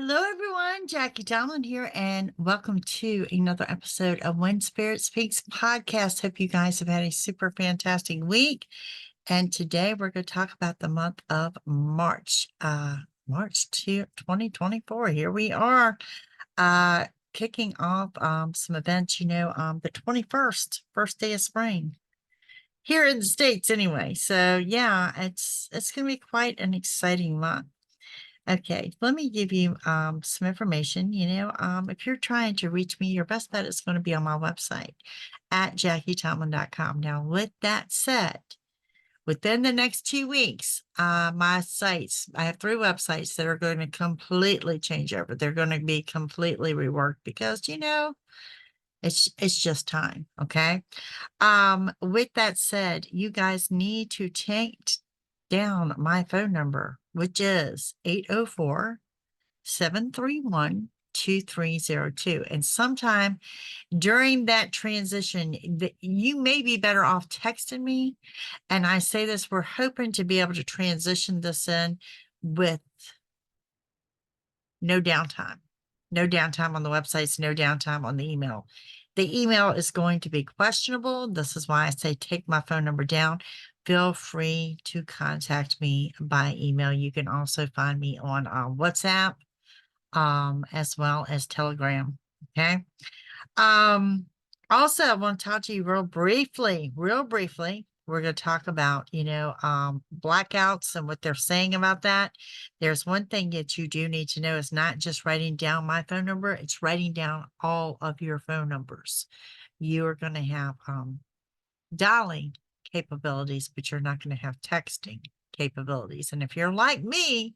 Hello, everyone. Jackie-Tomlin here, and welcome to another episode of When Spirit Speaks podcast. Hope you guys have had a super fantastic week. And today we're going to talk about the month of March, March 2024. Here we are, kicking off some events, the 21st, first day of spring here in the States anyway. So yeah, it's going to be quite an exciting month. Okay, let me give you some information. If you're trying to reach me, your best bet is going to be on my website at JackieTomlin.com. Now, with that said, within the next 2 weeks, my sites, I have 3 websites that are going to completely change over. They're going to be completely reworked because, it's just time. Okay. With that said, you guys need to take down my phone number, which is 804-731-2302. And sometime during that transition, you may be better off texting me. And I say this, we're hoping to be able to transition this in with no downtime. No downtime on the websites, no downtime on the email. The email is going to be questionable. This is why I say take my phone number down. Feel free to contact me by email. You can also find me on WhatsApp, as well as Telegram. Okay. Also, I want to talk to you real briefly. We're going to talk about, blackouts and what they're saying about that. There's one thing that you do need to know is not just writing down my phone number, it's writing down all of your phone numbers. You are going to have dialing capabilities, but you're not going to have texting capabilities. And if you're like me,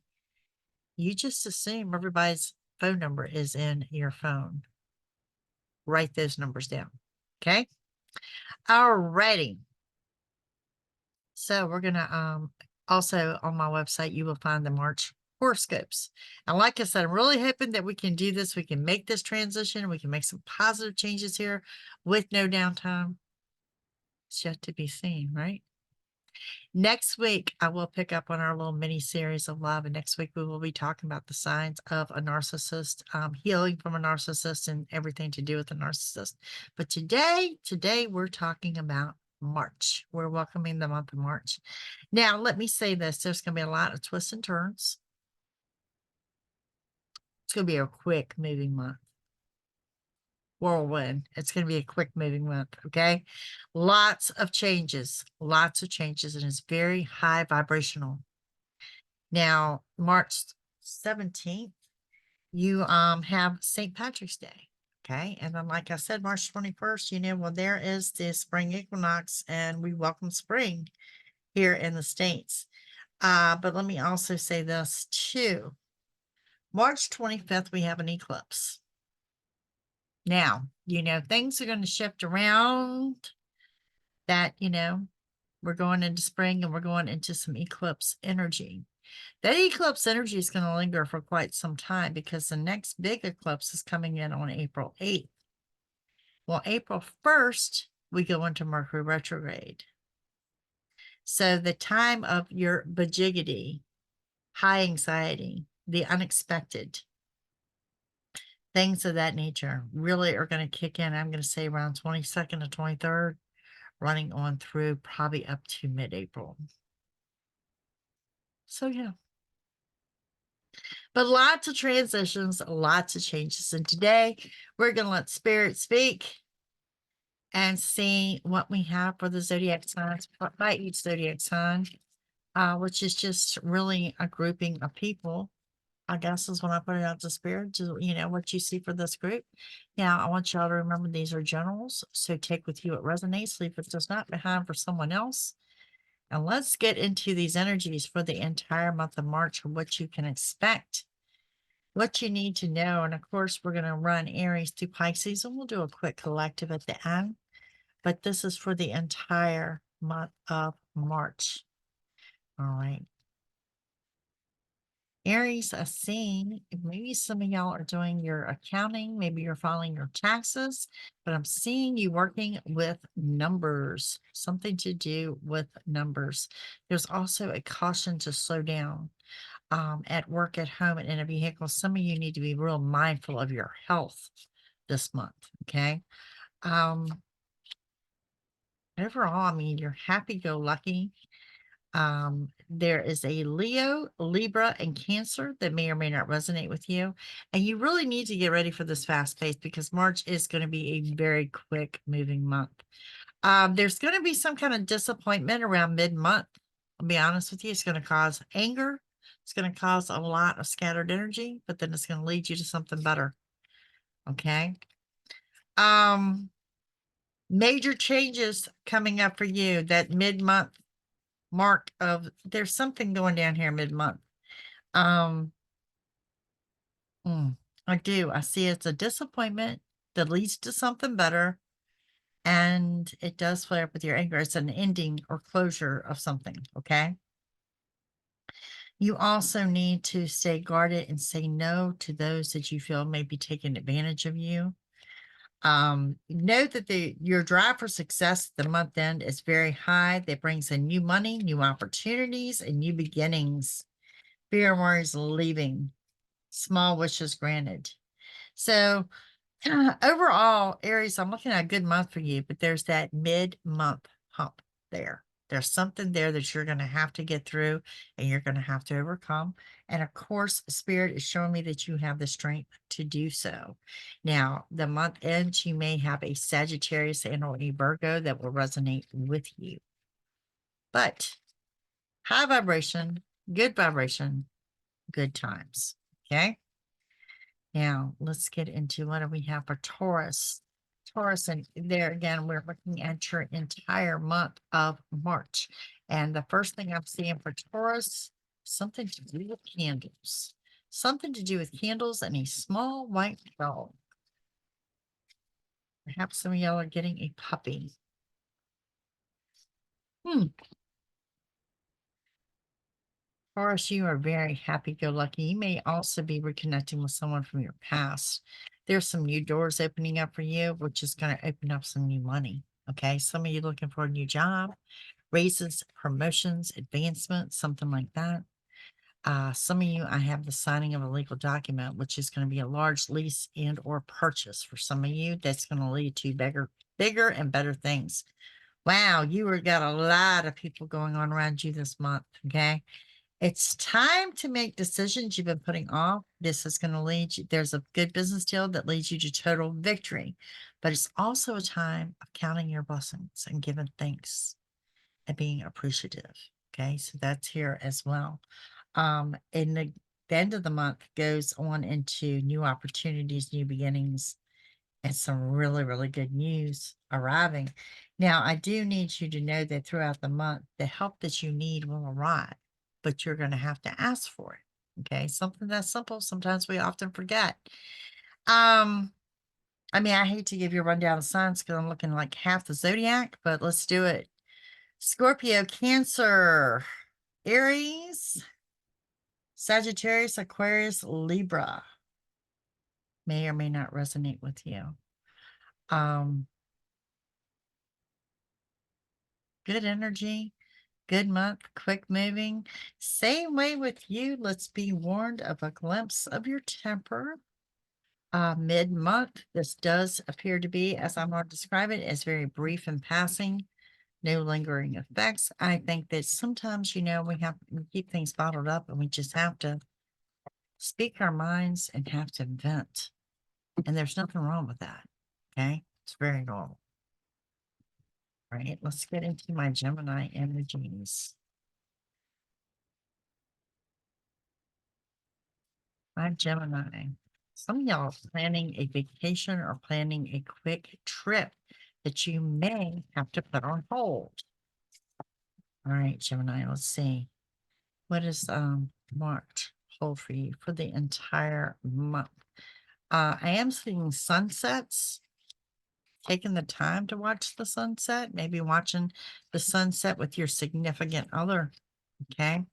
you just assume everybody's phone number is in your phone. Write those numbers down. Okay. Alrighty. So we're gonna also on my website you will find the March horoscopes. And like I said, I'm really hoping that we can do this. We can make this transition. We can make some positive changes here with no downtime. It's yet to be seen, right? Next week, I will pick up on our little mini series of love. And next week, we will be talking about the signs of a narcissist, healing from a narcissist, and everything to do with a narcissist. But today we're talking about March. We're welcoming the month of March. Now, let me say this. There's going to be a lot of twists and turns. It's going to be a quick moving month. Whirlwind. It's going to be a quick moving month. Okay. Lots of changes, and it's very high vibrational. Now, March 17th, you have St. Patrick's Day. Okay. And then, like I said, March 21st, there is the spring equinox, and we welcome spring here in the States. But let me also say this too. March 25th, we have an eclipse. Now, things are going to shift around that, we're going into spring and we're going into some eclipse energy. That eclipse energy is going to linger for quite some time because the next big eclipse is coming in on April 8th. Well, April 1st, we go into Mercury retrograde. So the time of your bajiggity, high anxiety, the unexpected, things of that nature really are going to kick in. I'm going to say around 22nd to 23rd, running on through probably up to mid-April. So, yeah. But lots of transitions, lots of changes. And today we're going to let Spirit speak and see what we have for the zodiac signs by each zodiac sign, which is just really a grouping of people. I guess is when I put it out to Spirit, to, what you see for this group. Now, I want y'all to remember these are generals, so take with you what resonates, leave what does not behind for someone else. And let's get into these energies for the entire month of March, and what you can expect, what you need to know. And of course, we're going to run Aries through Pisces, and we'll do a quick collective at the end. But this is for the entire month of March. All right. Aries, I've seen maybe some of y'all are doing your accounting, maybe you're filing your taxes, but I'm seeing you working with numbers, something to do with numbers. There's also a caution to slow down. at work, at home, and in a vehicle. Some of you need to be real mindful of your health this month. Okay. Um, Overall, I mean, you're happy-go-lucky. There is a Leo, Libra, and Cancer that may or may not resonate with you. And you really need to get ready for this fast pace because March is going to be a very quick moving month. There's going to be some kind of disappointment around mid-month. I'll be honest with you, it's going to cause anger. It's going to cause a lot of scattered energy, but then it's going to lead you to something better. Okay. Major changes coming up for you that mid-month mark of there's something going down here mid-month. Um, I do. I see it's a disappointment that leads to something better. And it does flare up with your anger. It's an ending or closure of something. Okay. You also need to stay guarded and say no to those that you feel may be taking advantage of you. Note that your drive for success at the month end is very high. That brings in new money, new opportunities, and new beginnings. Fear and worries leaving. Small wishes granted. So overall, Aries, I'm looking at a good month for you, but there's that mid-month hump there. There's something there that you're going to have to get through and you're going to have to overcome. And of course, Spirit is showing me that you have the strength to do so. Now, the month ends, you may have a Sagittarius and or a Virgo that will resonate with you. But high vibration, good times. Okay. Now, let's get into what do we have for Taurus. Taurus, and there again, we're looking at your entire month of March. And the first thing I'm seeing for Taurus, something to do with candles. Something to do with candles and a small white dog. Perhaps some of y'all are getting a puppy. Taurus, you are very happy-go-lucky. You may also be reconnecting with someone from your past. There's some new doors opening up for you, which is going to open up some new money. Okay, some of you looking for a new job, raises, promotions, advancement, something like that. Some of you, I have the signing of a legal document, which is going to be a large lease and or purchase for some of you. That's going to lead to bigger and better things. Wow, you got a lot of people going on around you this month. Okay. It's time to make decisions you've been putting off. This is going to lead you. There's a good business deal that leads you to total victory, but it's also a time of counting your blessings and giving thanks and being appreciative. Okay, so that's here as well. And the end of the month goes on into new opportunities, new beginnings, and some really, really good news arriving. Now, I do need you to know that throughout the month, the help that you need will arrive, but you're going to have to ask for it. Okay. Something that's simple. Sometimes we often forget. I mean, I hate to give you a rundown of signs because I'm looking like half the zodiac, but let's do it. Scorpio, Cancer, Aries, Sagittarius, Aquarius, Libra may or may not resonate with you. Good energy, good month, quick moving. Same way with you. Let's be warned of a glimpse of your temper. Mid-month, this does appear to be, as I'm going to describe it, as very brief and passing, no lingering effects. I think that sometimes, we keep things bottled up and we just have to speak our minds and have to vent. And there's nothing wrong with that. Okay. It's very normal. All right. Let's get into my Gemini energies. My Gemini. Some of y'all are planning a vacation or planning a quick trip that you may have to put on hold. All right, Gemini, let's see. What is March hold for you for the entire month? I am seeing sunsets, taking the time to watch the sunset, maybe watching the sunset with your significant other. Okay.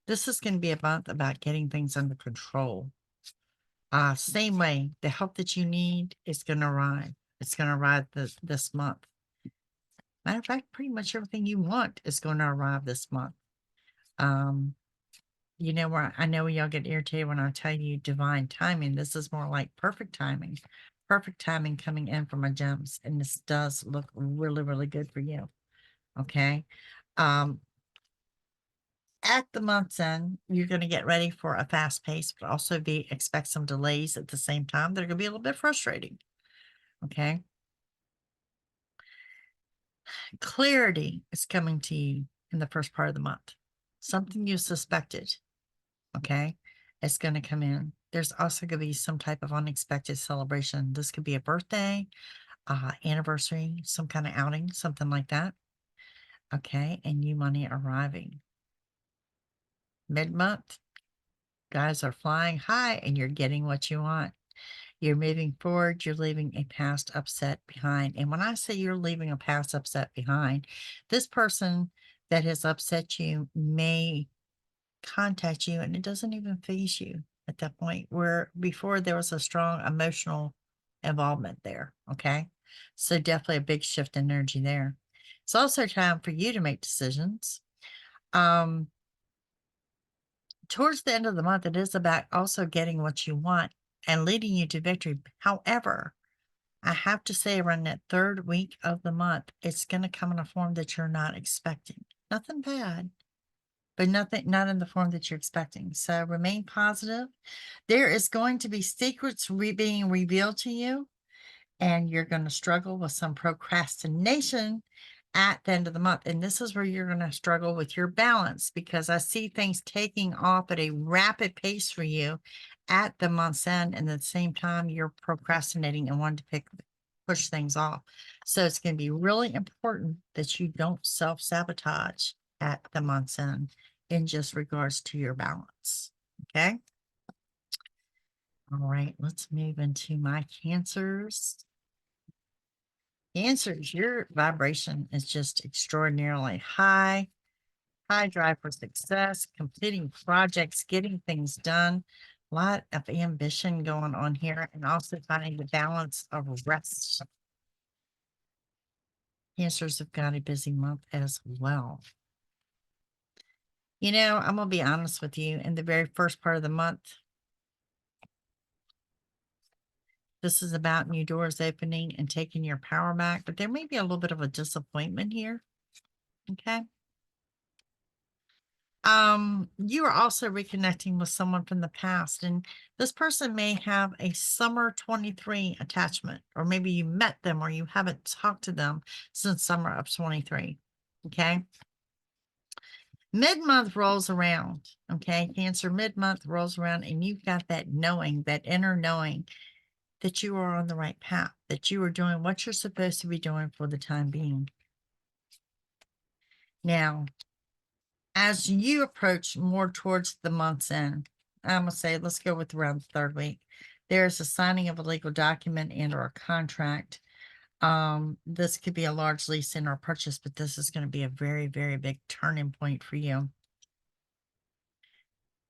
This is going to be a month about getting things under control. Same way, the help that you need is going to arrive. It's going to arrive this month. Matter of fact, pretty much everything you want is going to arrive this month. You know where I know y'all get irritated when I tell you divine timing. This is more like perfect timing. Perfect timing coming in from my gems. And this does look really, really good for you. Okay. Um, at the month's end, you're going to get ready for a fast pace, but also expect some delays at the same time. They're going to be a little bit frustrating. Okay. Clarity is coming to you in the first part of the month. Something you suspected. Okay. It's going to come in. There's also going to be some type of unexpected celebration. This could be a birthday, anniversary, some kind of outing, something like that. Okay. And new money arriving. Mid-month, guys are flying high and you're getting what you want. You're moving forward. You're leaving a past upset behind. And when I say you're leaving a past upset behind, this person that has upset you may contact you and it doesn't even phase you at that point, where before there was a strong emotional involvement there. Okay. So definitely a big shift in energy there. It's also time for you to make decisions. Towards the end of the month, it is about also getting what you want and leading you to victory. However, I have to say, around that third week of the month, it's going to come in a form that you're not expecting. Nothing bad, but not in the form that you're expecting. So remain positive. There is going to be secrets being revealed to you, and you're going to struggle with some procrastination at the end of the month. And this is where you're going to struggle with your balance, because I see things taking off at a rapid pace for you at the month's end. And at the same time, you're procrastinating and wanting to push things off. So it's going to be really important that you don't self-sabotage at the month's end in just regards to your balance. Okay. All right, let's move into my Cancers. Cancers, your vibration is just extraordinarily high. High drive for success, completing projects, getting things done. A lot of ambition going on here, and also finding the balance of rest. Cancers have got a busy month as well. You know, I'm going to be honest with you. In the very first part of the month, this is about new doors opening and taking your power back, but there may be a little bit of a disappointment here. Okay. You are also reconnecting with someone from the past, and this person may have a summer 23 attachment, or maybe you met them or you haven't talked to them since summer of 23. Okay. Mid-month rolls around. Okay. Cancer, mid-month rolls around, and you've got that knowing, that inner knowing that you are on the right path, that you are doing what you're supposed to be doing for the time being. Now, as you approach more towards the month's end, I'm going to say, let's go with around the third week. There's a signing of a legal document and or a contract. This could be a large lease in or purchase, but this is going to be a very, very big turning point for you.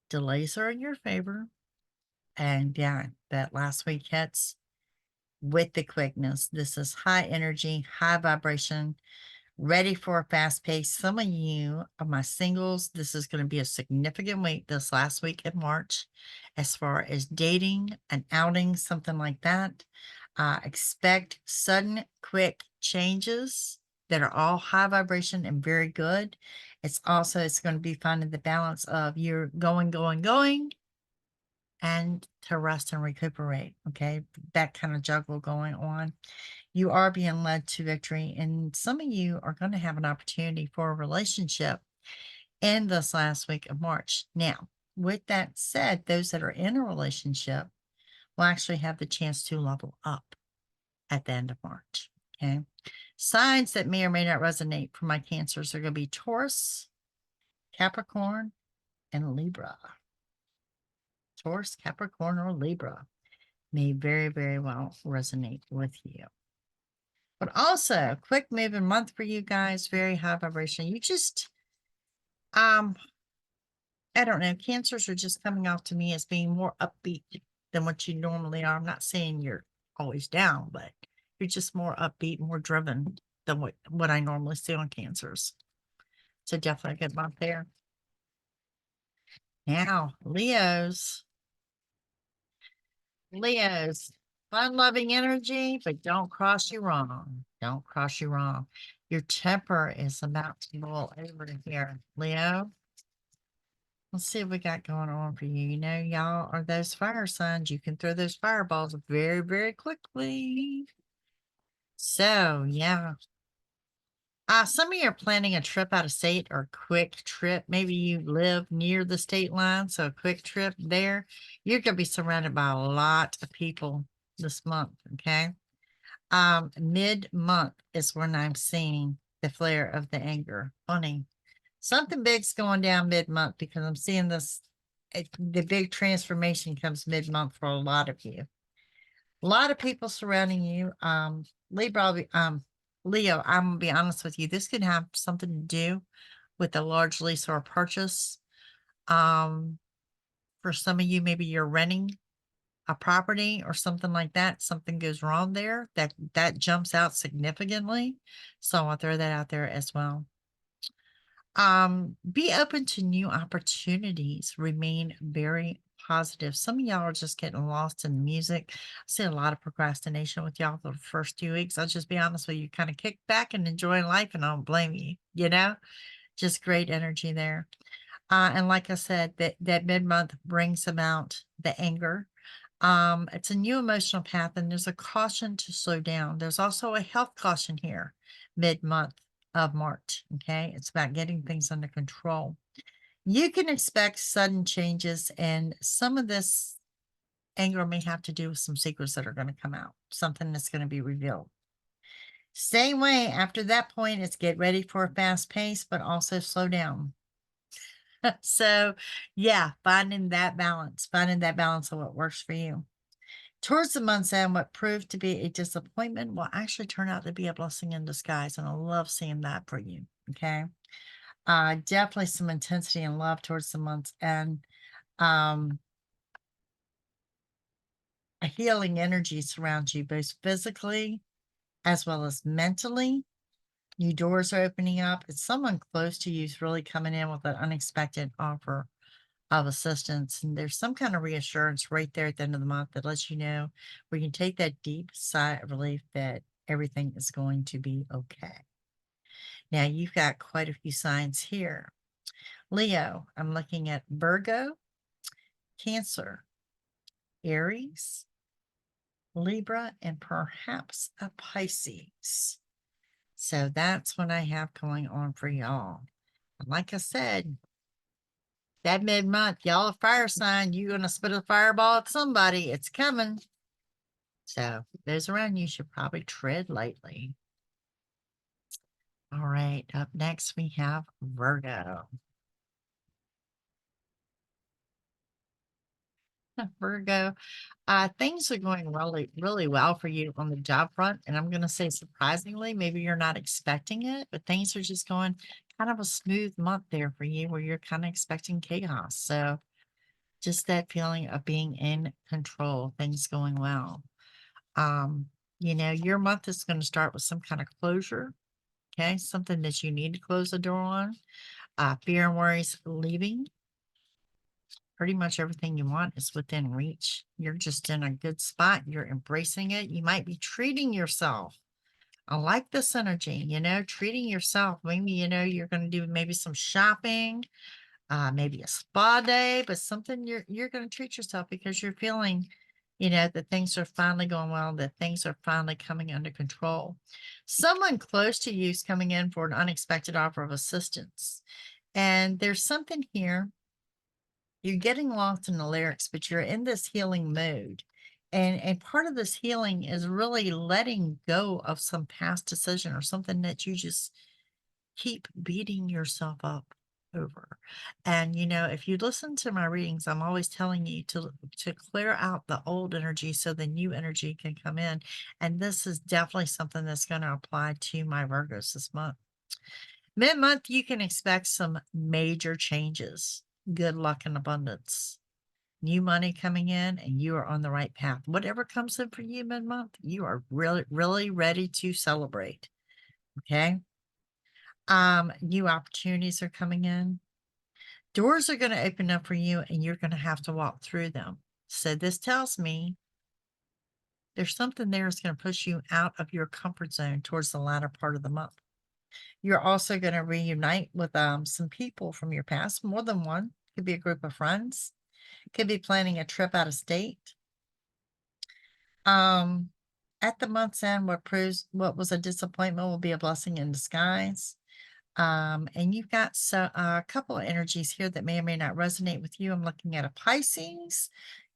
Delays are in your favor. And yeah, that last week hits with the quickness. This is high energy, high vibration, ready for a fast pace. Some of you are my singles. This is going to be a significant week this last week in March, as far as dating, an outing, something like that. Expect sudden, quick changes that are all high vibration and very good. It's going to be finding the balance of you're going, and to rest and recuperate. Okay. That kind of juggle going on. You are being led to victory, and some of you are going to have an opportunity for a relationship in this last week of March. Now, with that said, those that are in a relationship will actually have the chance to level up at the end of March. Okay. Signs that may or may not resonate for my Cancers are going to be Taurus, Capricorn, and Libra. Taurus, Capricorn, or Libra may very, very well resonate with you. But also, quick moving month for you guys, very high vibration. You just, I don't know, Cancers are just coming off to me as being more upbeat than what you normally are. I'm not saying you're always down, but you're just more upbeat, more driven than what I normally see on Cancers. So definitely a good month there. Now, Leos, fun-loving energy, but don't cross you wrong. Don't cross you wrong. Your temper is about to roll over here, Leo. Let's see what we got going on for you. You know, y'all are those fire signs. You can throw those fireballs very, very quickly. So, yeah. Some of you are planning a trip out of state or a quick trip. Maybe you live near the state line, so a quick trip there. You're going to be surrounded by a lot of people this month, okay? Mid-month is when I'm seeing the flare of the anger. Funny. Something big's going down mid-month because I'm seeing this. The big transformation comes mid-month for a lot of you. A lot of people surrounding you. Libra, Leo, I'm gonna be honest with you. This could have something to do with a large lease or a purchase. For some of you, maybe you're renting a property or something like that. Something goes wrong there. That jumps out significantly. So I'll throw that out there as well. Be open to new opportunities. Remain very positive. Some of y'all are just getting lost in music. I see a lot of procrastination with y'all for the first 2 weeks. I'll just be honest with you, kind of kick back and enjoy life, and I don't blame you, you know? Just great energy there. And like I said, that mid-month brings about the anger. It's a new emotional path, and there's a caution to slow down. There's also a health caution here, mid-month of March. Okay, it's about getting things under control. You can expect sudden changes, and some of this anger may have to do with some secrets that are going to come out, something that's going to be revealed. Same way, after that point, it's get ready for a fast pace, but also slow down. So, yeah, finding that balance of what works for you. Towards the month's end, what proved to be a disappointment will actually turn out to be a blessing in disguise, and I love seeing that for you, okay? Definitely some intensity and love towards the month's end. A healing energy surrounds you, both physically as well as mentally. New doors are opening up. It's someone close to you is really coming in with an unexpected offer of assistance. And there's some kind of reassurance right there at the end of the month that lets you know where you can take that deep sigh of relief that everything is going to be okay. Now, you've got quite a few signs here. Leo, I'm looking at Virgo, Cancer, Aries, Libra, and perhaps a Pisces. So that's what I have going on for y'all. And like I said, that mid-month, y'all a fire sign, you're going to spit a fireball at somebody. It's coming. So those around you should probably tread lightly. All right, up next we have Virgo. Virgo, things are going really, really well for you on the job front. And I'm going to say surprisingly, maybe you're not expecting it, but things are just going kind of a smooth month there for you where you're kind of expecting chaos. So just that feeling of being in control, things going well. You know, your month is going to start with some kind of closure. Okay, something that you need to close the door on. Fear and worries leaving. Pretty much everything you want is within reach. You're just in a good spot. You're embracing it. You might be treating yourself. I like this energy, you know, treating yourself. Maybe, you know, you're going to do maybe some shopping, maybe a spa day, but something you're going to treat yourself because you're feeling, you know, that things are finally going well, that things are finally coming under control. Someone close to you is coming in for an unexpected offer of assistance. And there's something here. You're getting lost in the lyrics, but you're in this healing mode. And part of this healing is really letting go of some past decision or something that you just keep beating yourself up over. And you know, if you listen to my readings, I'm always telling you to clear out the old energy so the new energy can come in. And this is definitely something that's going to apply to my Virgos this month. Mid-month, you can expect some major changes. Good luck and abundance. New money coming in, and you are on the right path. Whatever comes in for you mid-month, you are really, really ready to celebrate. Okay. New opportunities are coming in. Doors are going to open up for you and you're going to have to walk through them. So this tells me there's something there that's going to push you out of your comfort zone towards the latter part of the month. You're also going to reunite with some people from your past, more than one. Could be a group of friends. Could be planning a trip out of state. At the month's end, what was a disappointment will be a blessing in disguise. And you've got a couple of energies here that may or may not resonate with you. I'm looking at a Pisces,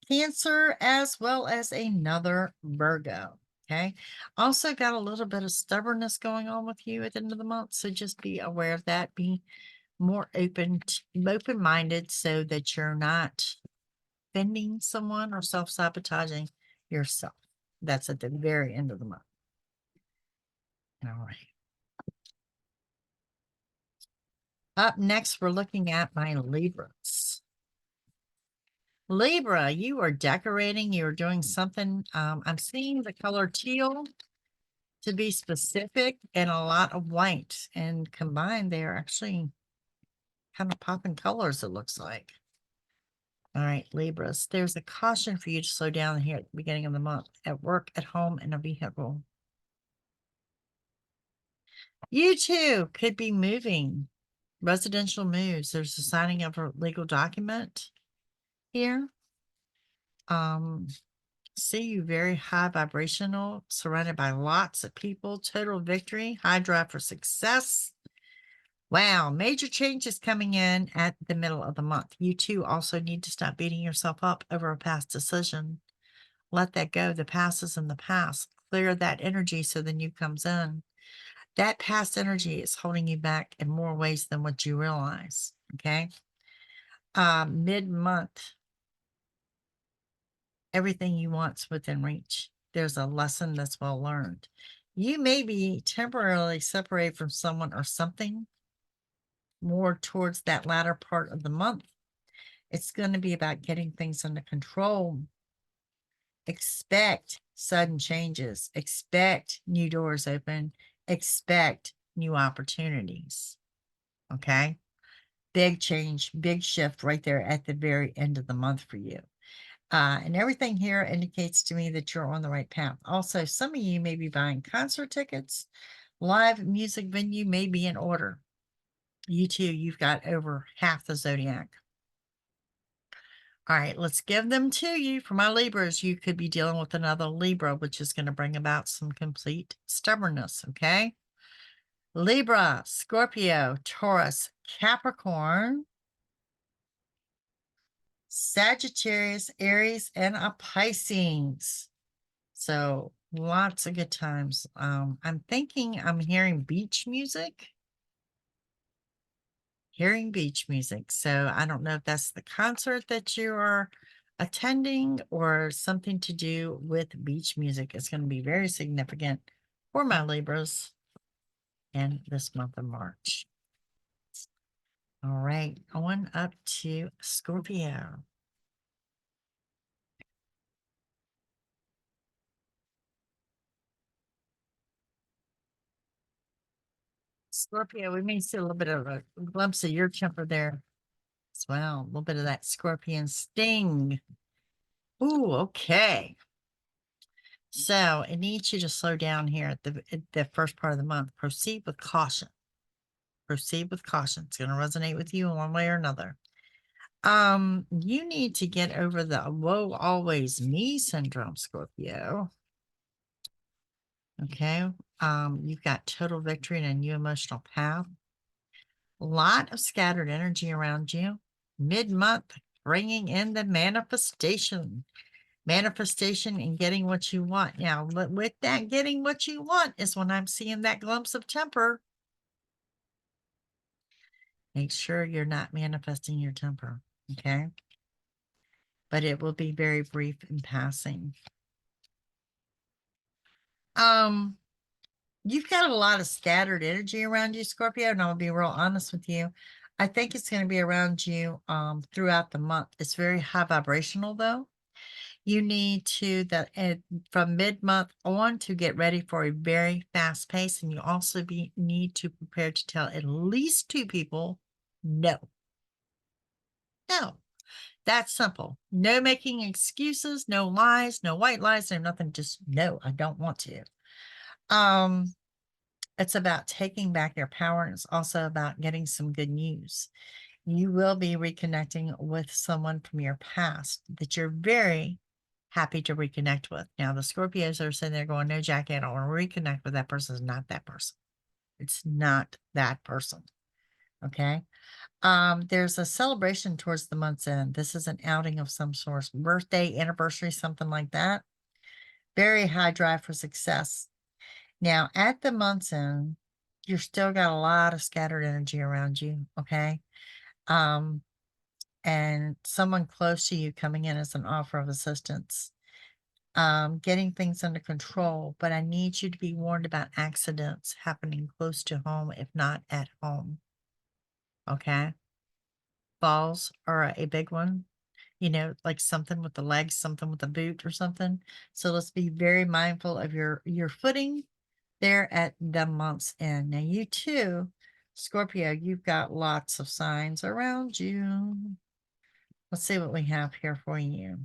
Cancer, as well as another Virgo. Okay. Also got a little bit of stubbornness going on with you at the end of the month. So just be aware of that. Be more open-minded so that you're not offending someone or self-sabotaging yourself. That's at the very end of the month. All right. Up next, we're looking at my Libras. Libra, you are decorating. You're doing something. I'm seeing the color teal to be specific and a lot of white. And combined, they are actually kind of popping colors, it looks like. All right, Libras, there's a caution for you to slow down here at the beginning of the month, at work, at home, in a vehicle. You too could be moving. Residential moves. There's a signing of a legal document here. See you very high vibrational, surrounded by lots of people, total victory, high drive for success. Wow, major changes coming in at the middle of the month. You too also need to stop beating yourself up over a past decision. Let that go. The past is in the past. Clear that energy so the new comes in. That past energy is holding you back in more ways than what you realize. Okay. Mid-month, everything you want's within reach. There's a lesson that's well learned. You may be temporarily separated from someone or something more towards that latter part of the month. It's going to be about getting things under control. Expect sudden changes. Expect new doors open. Expect new opportunities. Okay. Big change, big shift right there at the very end of the month for you. And everything here indicates to me that you're on the right path. Also, some of you may be buying concert tickets. Live music venue may be in order. You too, you've got over half the zodiac. All right, let's give them to you. For my Libras, you could be dealing with another Libra, which is going to bring about some complete stubbornness, okay? Libra, Scorpio, Taurus, Capricorn, Sagittarius, Aries, and a Pisces. So lots of good times. I'm thinking I'm hearing beach music. So I don't know if that's the concert that you are attending or something to do with beach music. It's going to be very significant for my Libras in this month of March. All right, on up to Scorpio. Scorpio, we may see a little bit of a glimpse of your temper there as well. A little bit of that scorpion sting. Ooh, okay. So it needs you to slow down here at the first part of the month. Proceed with caution. Proceed with caution. It's going to resonate with you in one way or another. You need to get over the woe always me syndrome, Scorpio. Okay. You've got total victory and a new emotional path. A lot of scattered energy around you. Mid-month, bringing in the manifestation and getting what you want. Now, with that getting what you want is when I'm seeing that glimpse of temper. Make sure you're not manifesting your temper, okay? But it will be very brief in passing. You've got a lot of scattered energy around you, Scorpio, and I'll be real honest with you. I think it's going to be around you throughout the month. It's very high vibrational, though. You need to, from mid-month on, to get ready for a very fast pace, and you also need to prepare to tell at least 2 people no. No, that's simple. No making excuses, no lies, no white lies, no nothing. Just no, I don't want to. It's about taking back your power, and it's also about getting some good news. You will be reconnecting with someone from your past that you're very happy to reconnect with. Now, the Scorpios are sitting there going, no, Jackie, I don't want to reconnect with that person. It's not that person. It's not that person. Okay. There's a celebration towards the month's end. This is an outing of some sort, birthday, anniversary, something like that. Very high drive for success. Now, at the month's end, you're still got a lot of scattered energy around you. Okay. And someone close to you coming in as an offer of assistance, getting things under control. But I need you to be warned about accidents happening close to home, if not at home. Okay. Falls are a big one, like something with the legs, something with a boot or something. So let's be very mindful of your footing there at the month's end. Now, you too, Scorpio, you've got lots of signs around you. Let's see what we have here for you.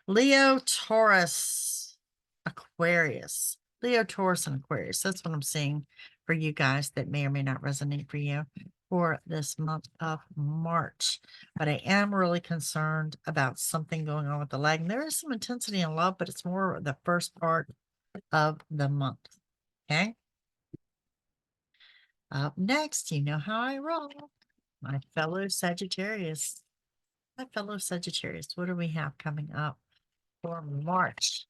Leo, Taurus, Aquarius. Leo, Taurus, and Aquarius. That's what I'm seeing for you guys that may or may not resonate for you for this month of March. But I am really concerned about something going on with the leg. And there is some intensity in love, but it's more the first part of the month. Okay. Up next, you know how I roll. My fellow Sagittarius. My fellow Sagittarius, what do we have coming up for March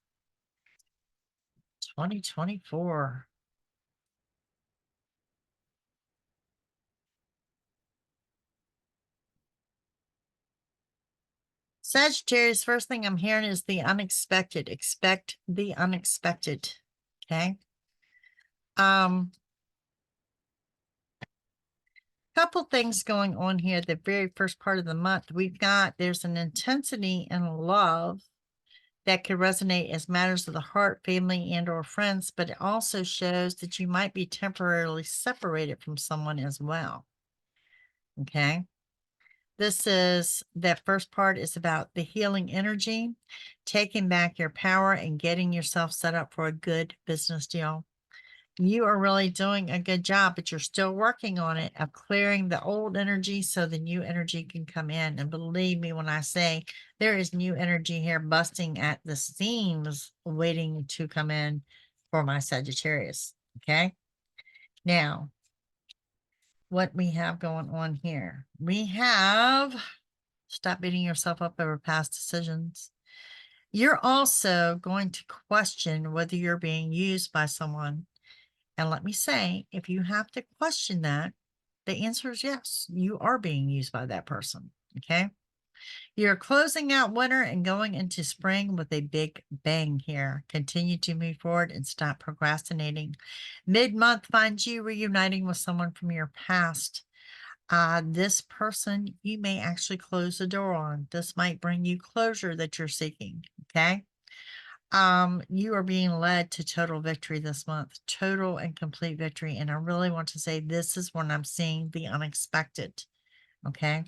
2024? Sagittarius, first thing I'm hearing is the unexpected. Expect the unexpected. Okay. Couple things going on here. The very first part of the month, there's an intensity in love that could resonate as matters of the heart, family, and or friends, but it also shows that you might be temporarily separated from someone as well. Okay. That first part is about the healing energy, taking back your power and getting yourself set up for a good business deal. You are really doing a good job, but you're still working on it of clearing the old energy so the new energy can come in. And believe me when I say there is new energy here busting at the seams, waiting to come in for my Sagittarius. Okay. Now, what we have going on here, we have stop beating yourself up over past decisions. You're also going to question whether you're being used by someone. And let me say, if you have to question that, the answer is yes, you are being used by that person. Okay. You're closing out winter and going into spring with a big bang here. Continue to move forward and stop procrastinating. Mid-month finds you reuniting with someone from your past. This person you may actually close the door on. This might bring you closure that you're seeking. Okay. You are being led to total victory this month, total and complete victory. And I really want to say this is when I'm seeing the unexpected. Okay.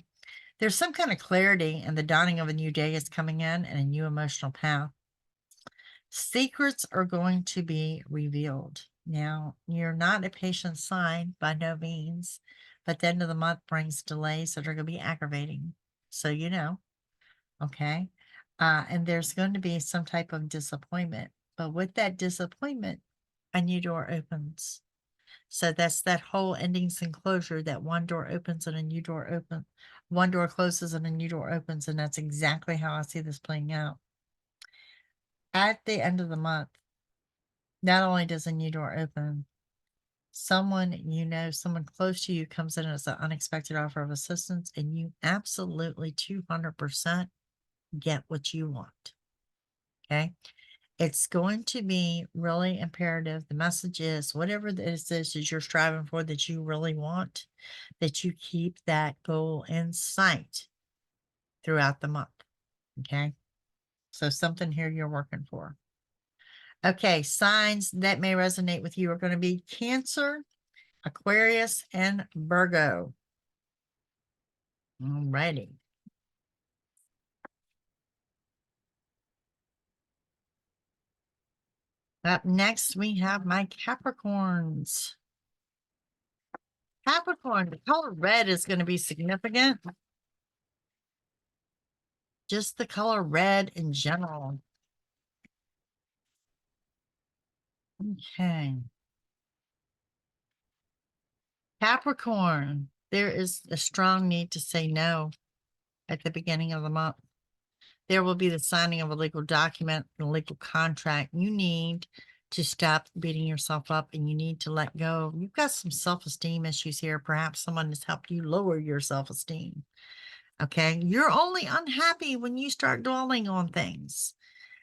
There's some kind of clarity, and the dawning of a new day is coming in and a new emotional path. Secrets are going to be revealed. Now, you're not a patient sign by no means, but the end of the month brings delays that are going to be aggravating. So, okay. And there's going to be some type of disappointment. But with that disappointment, a new door opens. So that's that whole endings and closure, that one door opens and a new door opens. One door closes and a new door opens. And that's exactly how I see this playing out. At the end of the month, not only does a new door open, someone someone close to you comes in as an unexpected offer of assistance, and you absolutely 200% get what you want. Okay. It's going to be really imperative. The message is whatever this is that you're striving for, that you really want, that you keep that goal in sight throughout the month. Okay. So something here you're working for. Okay. Signs that may resonate with you are going to be Cancer, Aquarius, and Virgo. Alrighty. Up next, we have my Capricorns. Capricorn, the color red is going to be significant. Just the color red in general. Okay. Capricorn, there is a strong need to say no at the beginning of the month. There will be the signing of a legal document, a legal contract. You need to stop beating yourself up and you need to let go. You've got some self-esteem issues here. Perhaps someone has helped you lower your self-esteem. Okay. You're only unhappy when you start dwelling on things.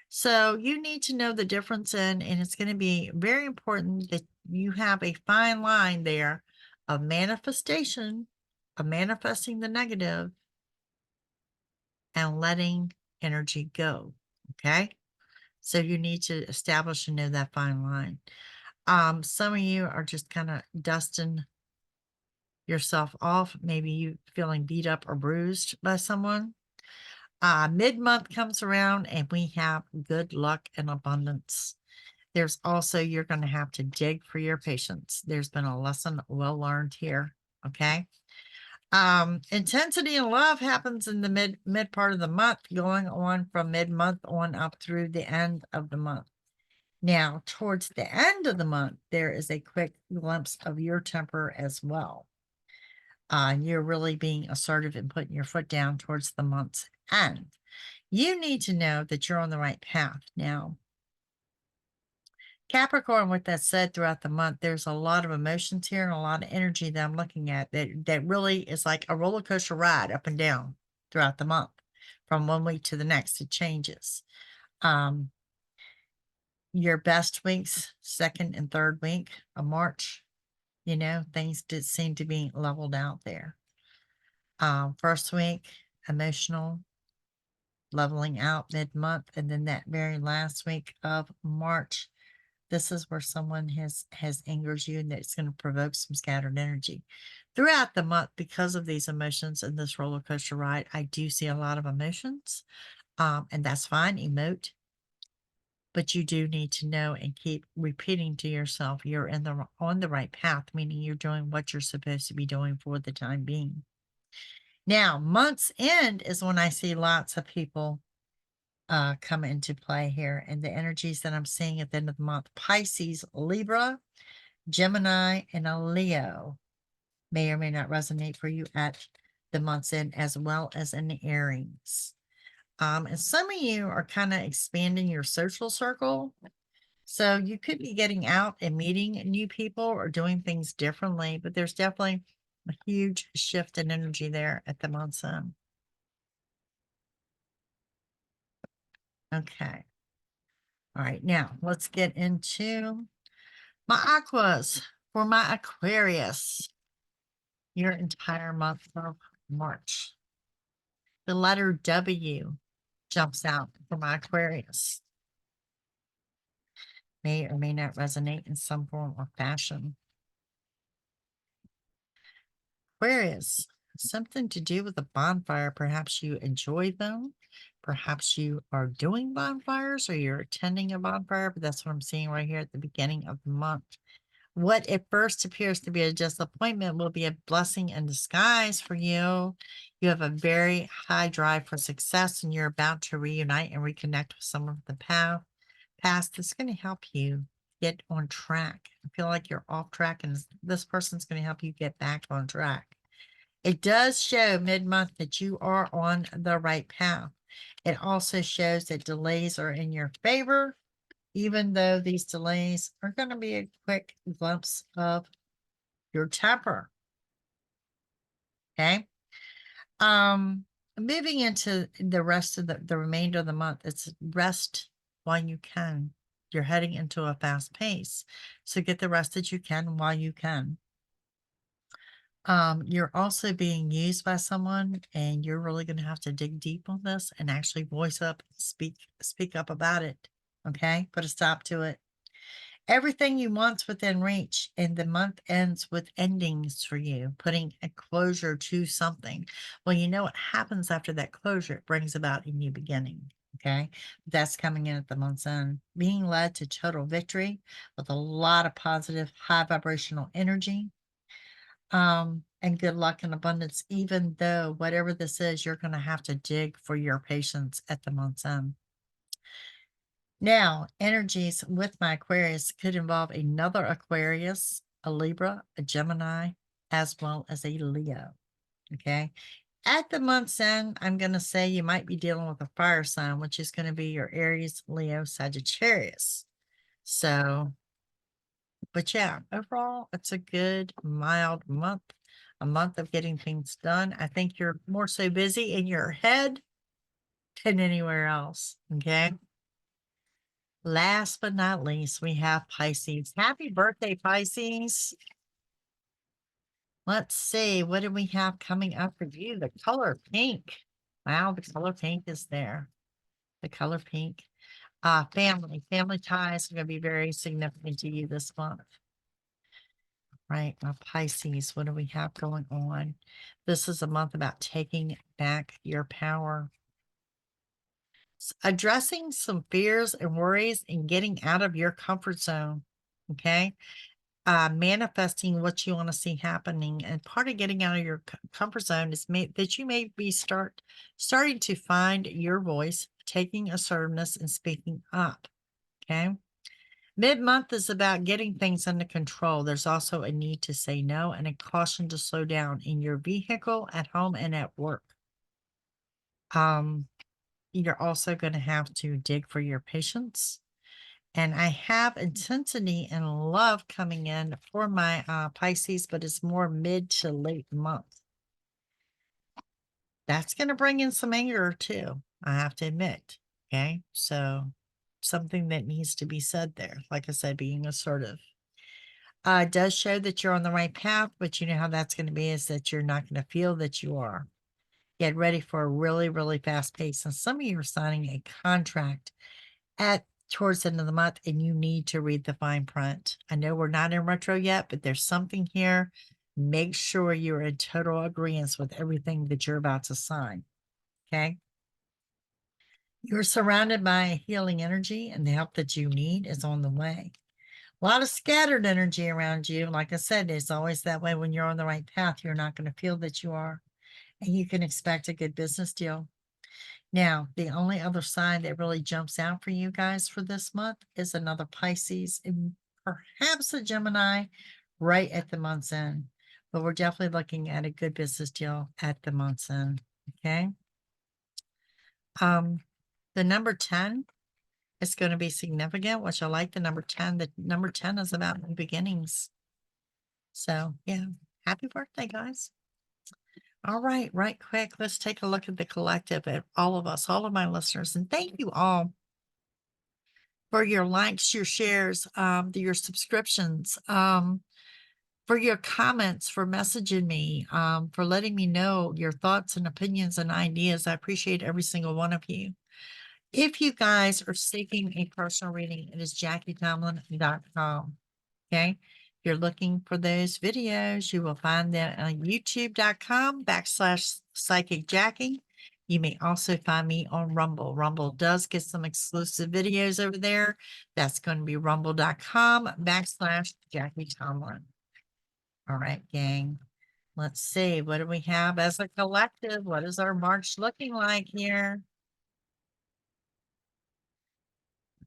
So you need to know the difference and it's going to be very important that you have a fine line there of manifestation, of manifesting the negative and letting energy go. Okay. So you need to establish and know that fine line. Some of you are just kind of dusting yourself off. Maybe you feeling beat up or bruised by someone. Mid-month comes around and we have good luck and abundance. There's also, you're going to have to dig for your patience. There's been a lesson well learned here. Okay. Intensity and love happens in the mid part of the month, going on from mid-month on up through the end of the month. Now, towards the end of the month, there is a quick glimpse of your temper as well. You're really being assertive and putting your foot down towards the month's end. You need to know that you're on the right path. Now, Capricorn, with that said, throughout the month, there's a lot of emotions here and a lot of energy that I'm looking at that really is like a roller coaster ride up and down throughout the month. From one week to the next, it changes. Your best weeks, second and third week of March, things did seem to be leveled out there. First week, emotional, leveling out mid-month, and then that very last week of March, this is where someone has angered you and that's going to provoke some scattered energy. Throughout the month, because of these emotions and this roller coaster ride, I do see a lot of emotions, and that's fine, emote. But you do need to know and keep repeating to yourself, you're on the right path, meaning you're doing what you're supposed to be doing for the time being. Now, month's end is when I see lots of people come into play here. And the energies that I'm seeing at the end of the month, Pisces, Libra, Gemini, and a Leo may or may not resonate for you at the month's end, as well as an Aries. And some of you are kind of expanding your social circle. So you could be getting out and meeting new people or doing things differently, but there's definitely a huge shift in energy there at the month's end. Okay. All right. Now let's get into my aquas for my Aquarius. Your entire month of March. The letter W jumps out for my Aquarius. May or may not resonate in some form or fashion. Aquarius, something to do with a bonfire. Perhaps you enjoy them. Perhaps you are doing bonfires or you're attending a bonfire, but that's what I'm seeing right here at the beginning of the month. What at first appears to be a disappointment will be a blessing in disguise for you. You have a very high drive for success and you're about to reunite and reconnect with someone from the past. That's going to help you get on track. I feel like you're off track and this person's going to help you get back on track. It does show mid-month that you are on the right path. It also shows that delays are in your favor, even though these delays are going to be a quick glimpse of your temper. Okay. Moving into the rest of the remainder of the month, it's rest while you can. You're heading into a fast pace. So get the rest that you can while you can. You're also being used by someone and you're really going to have to dig deep on this and actually voice up, speak up about it. Okay. Put a stop to it. Everything you want's within reach, and the month ends with endings for you, putting a closure to something. Well, you know what happens after that closure? It brings about a new beginning. Okay. That's coming in at the month's end. Being led to total victory with a lot of positive, high vibrational energy. And good luck and abundance, even though whatever this is, you're going to have to dig for your patience at the month's end. Now, energies with my Aquarius could involve another Aquarius, a Libra, a Gemini, as well as a Leo. Okay. At the month's end, I'm going to say you might be dealing with a fire sign, which is going to be your Aries, Leo, Sagittarius. So, but yeah, overall, it's a good, mild month, a month of getting things done. I think you're more so busy in your head than anywhere else. Okay. Last but not least, we have Pisces. Happy birthday, Pisces. Let's see, what do we have coming up for you? The color pink. Wow, the color pink is there. The color pink. Family ties are going to be very significant to you this month. Right, my Pisces, what do we have going on? This is a month about taking back your power. Addressing some fears and worries and getting out of your comfort zone. Okay. Manifesting what you want to see happening. And part of getting out of your comfort zone is that you may be starting to find your voice, taking assertiveness and speaking up. Okay. Mid-month is about getting things under control. There's also a need to say no and a caution to slow down in your vehicle, at home, and at work. You're also going to have to dig for your patience. And I have intensity and love coming in for my Pisces, but it's more mid to late month. That's going to bring in some anger too, I have to admit. Okay. So something that needs to be said there. Like I said, being assertive. It does show that you're on the right path, but you know how that's going to be is that you're not going to feel that you are. Get ready for a really, really fast pace. And some of you are signing a contract towards the end of the month, and you need to read the fine print. I know we're not in retro yet, but there's something here. Make sure you're in total agreement with everything that you're about to sign. Okay. You're surrounded by a healing energy, and the help that you need is on the way. A lot of scattered energy around you. Like I said, it's always that way when you're on the right path. You're not going to feel that you are, and you can expect a good business deal. Now, the only other sign that really jumps out for you guys for this month is another Pisces and perhaps a Gemini right at the month's end. But we're definitely looking at a good business deal at the month's end. Okay. The number 10 is going to be significant, which I like the number 10. The number 10 is about new beginnings. So yeah, happy birthday, guys. All right quick, let's take a look at the collective, at all of us, all of my listeners. And thank you all for your likes, your shares, your subscriptions, for your comments, for messaging me, for letting me know your thoughts and opinions and ideas. I appreciate every single one of you. If you guys are seeking a personal reading, it is JackieTomlin.com. Okay. If you're looking for those videos, you will find them on youtube.com/psychicjackie. You may also find me on Rumble. Rumble does get some exclusive videos over there. That's going to be rumble.com/JackieTomlin. All right, gang. Let's see. What do we have as a collective? What is our March looking like here?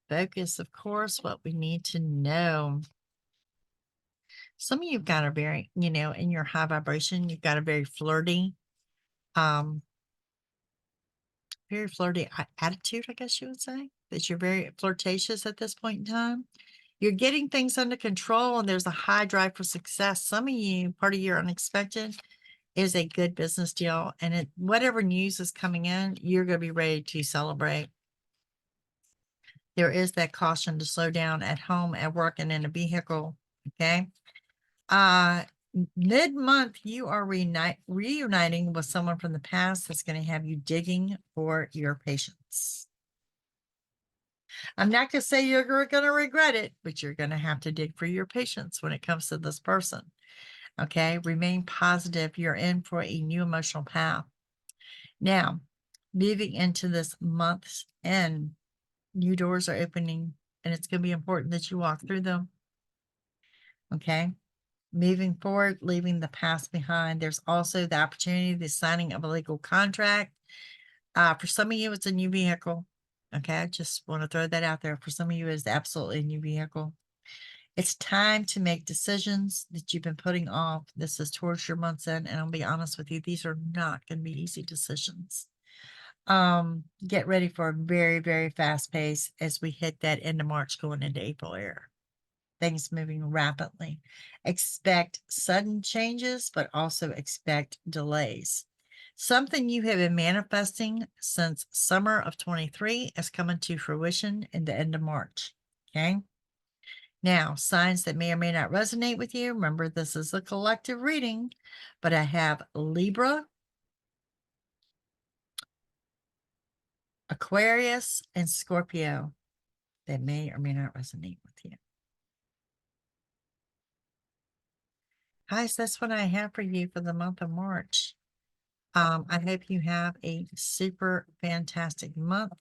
Focus, of course, what we need to know. Some of you've got a very, in your high vibration, you've got a very flirty attitude, I guess you would say, that you're very flirtatious at this point in time. You're getting things under control and there's a high drive for success. Some of you, part of your unexpected is a good business deal, and whatever news is coming in, you're going to be ready to celebrate. There is that caution to slow down at home, at work, and in a vehicle. Okay. Mid-month, you are reuniting with someone from the past that's going to have you digging for your patience. I'm not going to say you're going to regret it, but you're going to have to dig for your patience when it comes to this person. Okay. Remain positive. You're in for a new emotional path. Now, moving into this month's end, new doors are opening, and it's going to be important that you walk through them. Okay. Moving forward, leaving the past behind. There's also the opportunity, the signing of a legal contract. For some of you, it's a new vehicle. Okay. I just want to throw that out there. For some of you, it's absolutely a new vehicle. It's time to make decisions that you've been putting off. This is towards your month's end, and I'll be honest with you, these are not going to be easy decisions. Get ready for a very, very fast pace as we hit that end of March going into April era. Things moving rapidly. Expect sudden changes, but also expect delays. Something you have been manifesting since summer of 23 is coming to fruition in the end of March. Okay. Now, signs that may or may not resonate with you. Remember, this is a collective reading, but I have Libra, Aquarius, and Scorpio that may or may not resonate with you. Guys, that's what I have for you for the month of March. I hope you have a super fantastic month.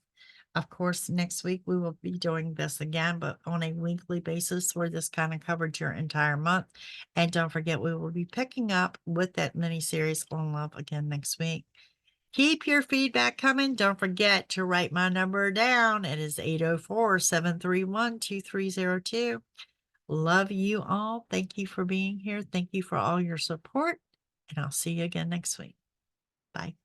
Of course, next week we will be doing this again, but on a weekly basis where this kind of covered your entire month. And don't forget, we will be picking up with that mini series on love again next week. Keep your feedback coming. Don't forget to write my number down. It is 804-731-2302. Love you all. Thank you for being here. Thank you for all your support. And I'll see you again next week. Bye.